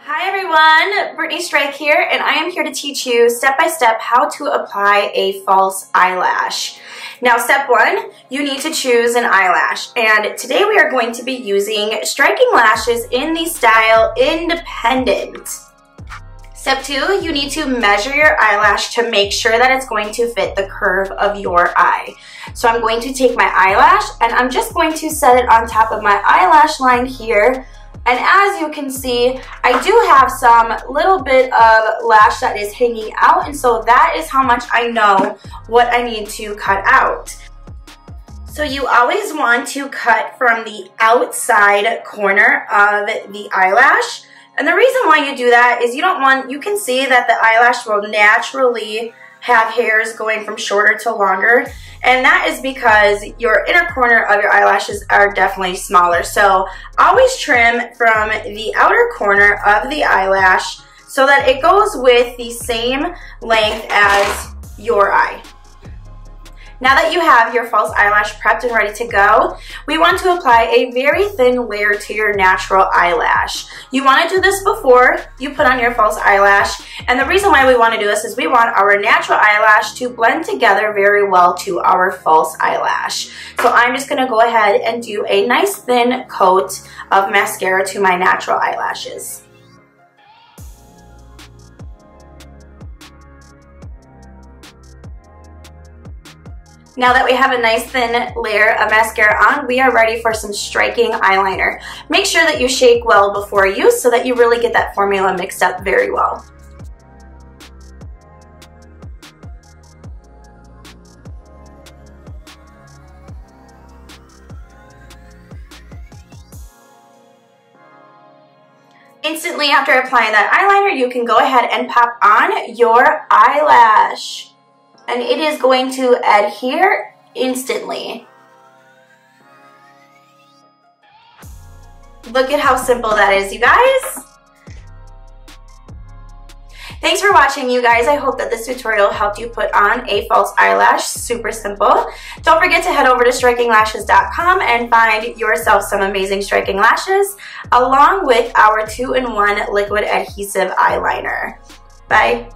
Hi everyone, Brittany Strike here, and I am here to teach you step by step how to apply a false eyelash. Now step one, you need to choose an eyelash, and today we are going to be using striking lashes in the style Independent. Step two, you need to measure your eyelash to make sure that it's going to fit the curve of your eye. So I'm going to take my eyelash and I'm just going to set it on top of my eyelash line here. And as you can see, I do have some little bit of lash that is hanging out, and so that is how much I know what I need to cut out. So you always want to cut from the outside corner of the eyelash. And the reason why you do that is you can see that the eyelash will naturally have hairs going from shorter to longer, and that is because your inner corner of your eyelashes are definitely smaller. So always trim from the outer corner of the eyelash so that it goes with the same length as your eye. Now that you have your false eyelash prepped and ready to go, we want to apply a very thin layer to your natural eyelash. You want to do this before you put on your false eyelash, and the reason why we want to do this is we want our natural eyelash to blend together very well to our false eyelash. So I'm just going to go ahead and do a nice thin coat of mascara to my natural eyelashes. Now that we have a nice thin layer of mascara on, we are ready for some striking eyeliner. Make sure that you shake well before use so that you really get that formula mixed up very well. Instantly after applying that eyeliner, you can go ahead and pop on your eyelash. And it is going to adhere instantly. Look at how simple that is, you guys. Thanks for watching, you guys. I hope that this tutorial helped you put on a false eyelash. Super simple. Don't forget to head over to strikinglashes.com and find yourself some amazing striking lashes along with our 2-in-1 liquid adhesive eyeliner. Bye.